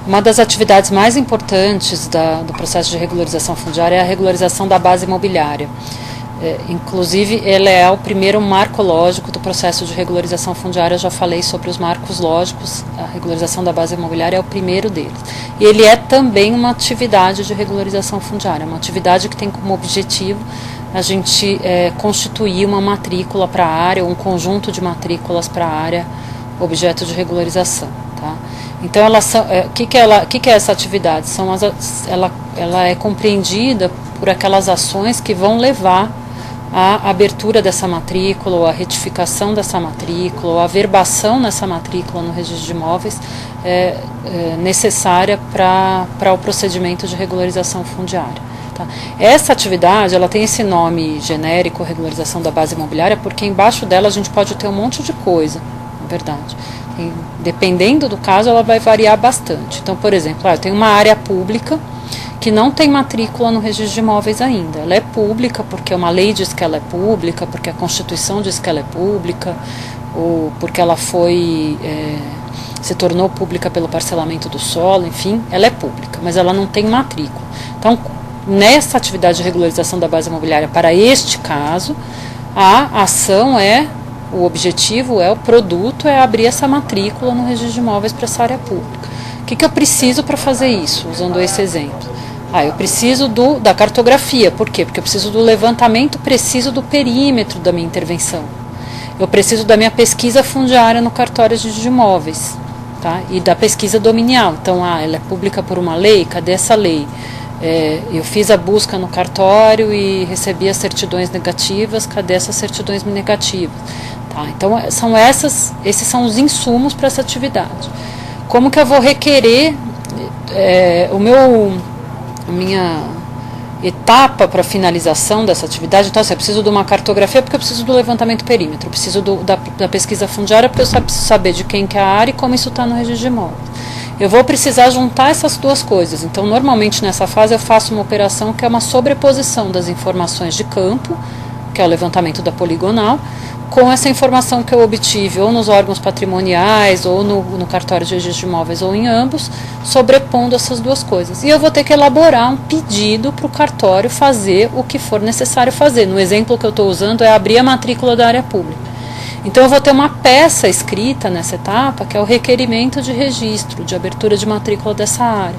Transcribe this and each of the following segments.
Uma das atividades mais importantes do processo de regularização fundiária é a regularização da base imobiliária. Inclusive, ela é o primeiro marco lógico do processo de regularização fundiária. Eu já falei sobre os marcos lógicos, a regularização da base imobiliária é o primeiro deles. E ele é também uma atividade de regularização fundiária, uma atividade que tem como objetivo a gente constituir uma matrícula para a área, um conjunto de matrículas para a área objeto de regularização. Tá? Então, o que é essa atividade? Ela é compreendida por aquelas ações que vão levar à abertura dessa matrícula, ou à retificação dessa matrícula, ou à verbação nessa matrícula no registro de imóveis necessária para o procedimento de regularização fundiária. Tá? Essa atividade, ela tem esse nome genérico, regularização da base imobiliária, porque embaixo dela a gente pode ter um monte de coisa, na verdade. E, dependendo do caso, ela vai variar bastante. Então, por exemplo, eu tenho uma área pública que não tem matrícula no registro de imóveis ainda. Ela é pública porque uma lei diz que ela é pública, porque a Constituição diz que ela é pública, ou porque ela se tornou pública pelo parcelamento do solo, enfim, ela é pública, mas ela não tem matrícula. Então, nessa atividade de regularização da base imobiliária, para este caso, a ação o objetivo o produto é abrir essa matrícula no registro de imóveis para essa área pública. O que eu preciso para fazer isso, usando esse exemplo? Eu preciso da cartografia. Por quê? Porque eu preciso do levantamento preciso do perímetro da minha intervenção. Eu preciso da minha pesquisa fundiária no cartório de imóveis, tá? E da pesquisa dominial. Então, ela é pública por uma lei? Cadê essa lei? Eu fiz a busca no cartório e recebi as certidões negativas, cadê essas certidões negativas? Tá? Então, esses são os insumos para essa atividade. Como que eu vou requerer a minha etapa para finalização dessa atividade? Então, eu preciso de uma cartografia porque eu preciso do levantamento perímetro, eu preciso da pesquisa fundiária porque eu preciso saber de quem que é a área e como isso está no registro de imóveis. Eu vou precisar juntar essas duas coisas. Então, normalmente nessa fase eu faço uma operação que é uma sobreposição das informações de campo, que é o levantamento da poligonal, com essa informação que eu obtive ou nos órgãos patrimoniais, ou no cartório de registro de imóveis, ou em ambos, sobrepondo essas duas coisas. E eu vou ter que elaborar um pedido para o cartório fazer o que for necessário fazer. No exemplo que eu estou usando é abrir a matrícula da área pública. Então, eu vou ter uma peça escrita nessa etapa, que é o requerimento de registro, de abertura de matrícula dessa área.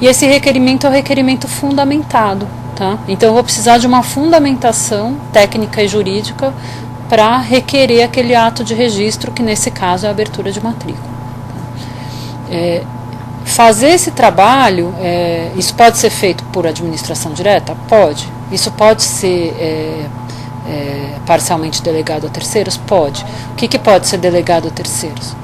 E esse requerimento é o requerimento fundamentado. Tá? Então, eu vou precisar de uma fundamentação técnica e jurídica para requerer aquele ato de registro, que nesse caso é a abertura de matrícula. Tá? Fazer esse trabalho, isso pode ser feito por administração direta? Pode. Isso pode ser parcialmente delegado a terceiros? Pode. O que pode ser delegado a terceiros?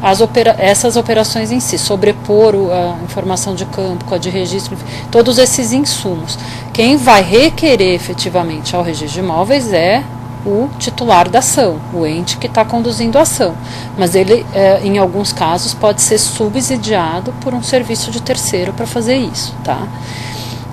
Essas operações em si, sobrepor a informação de campo com a de registro, todos esses insumos. Quem vai requerer efetivamente ao registro de imóveis é o titular da ação, o ente que está conduzindo a ação. Mas ele, em alguns casos, pode ser subsidiado por um serviço de terceiro para fazer isso. Tá?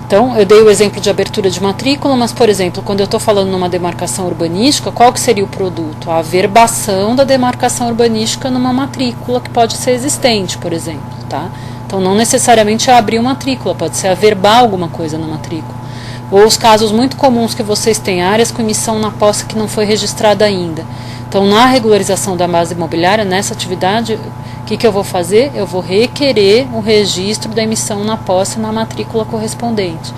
Então, eu dei o exemplo de abertura de matrícula, mas, por exemplo, quando eu estou falando numa demarcação urbanística, qual que seria o produto? A averbação da demarcação urbanística numa matrícula que pode ser existente, por exemplo. Tá? Então, não necessariamente é abrir uma matrícula, pode ser averbar alguma coisa na matrícula. Ou os casos muito comuns que vocês têm, áreas com emissão na posse que não foi registrada ainda. Então, na regularização da base imobiliária, nessa atividade, o que eu vou fazer? Eu vou requerer o registro da emissão na posse na matrícula correspondente.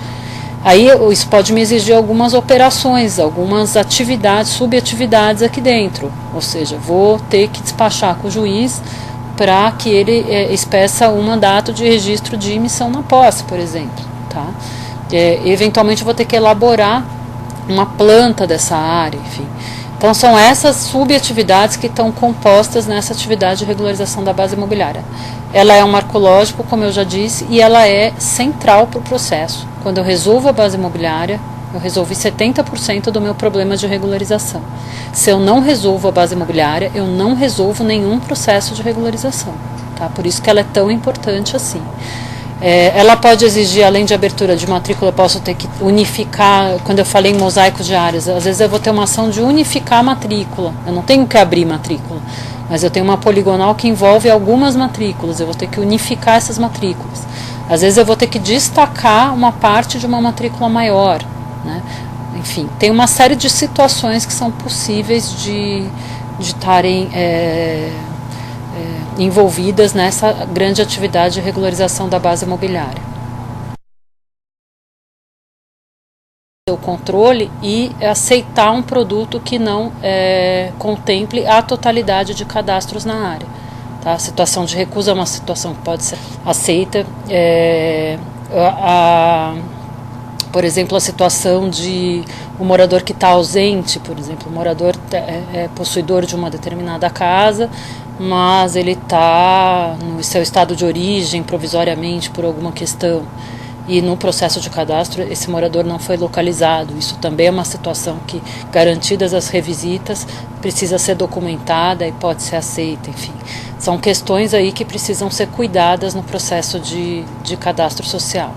Aí, isso pode me exigir algumas operações, algumas atividades, subatividades aqui dentro. Ou seja, vou ter que despachar com o juiz para que ele expeça um mandato de registro de emissão na posse, por exemplo. Tá? Eventualmente, eu vou ter que elaborar uma planta dessa área, enfim. Então, são essas subatividades que estão compostas nessa atividade de regularização da base imobiliária. Ela é um marco lógico, como eu já disse, e ela é central para o processo. Quando eu resolvo a base imobiliária, eu resolvi 70% do meu problema de regularização. Se eu não resolvo a base imobiliária, eu não resolvo nenhum processo de regularização. Tá? Por isso que ela é tão importante assim. Ela pode exigir, além de abertura de matrícula, eu posso ter que unificar, quando eu falei em mosaico de áreas, às vezes eu vou ter uma ação de unificar a matrícula, eu não tenho que abrir matrícula, mas eu tenho uma poligonal que envolve algumas matrículas, eu vou ter que unificar essas matrículas. Às vezes eu vou ter que destacar uma parte de uma matrícula maior, né? Enfim, tem uma série de situações que são possíveis de estarem envolvidas nessa grande atividade de regularização da base imobiliária. O controle e aceitar um produto que não contemple a totalidade de cadastros na área. Tá? A situação de recusa é uma situação que pode ser aceita. Por exemplo, a situação de o morador que está ausente, por exemplo, o morador é possuidor de uma determinada casa, mas ele está no seu estado de origem provisoriamente por alguma questão, e no processo de cadastro esse morador não foi localizado. Isso também é uma situação que, garantidas as revisitas, precisa ser documentada e pode ser aceita. Enfim, são questões aí que precisam ser cuidadas no processo de cadastro social.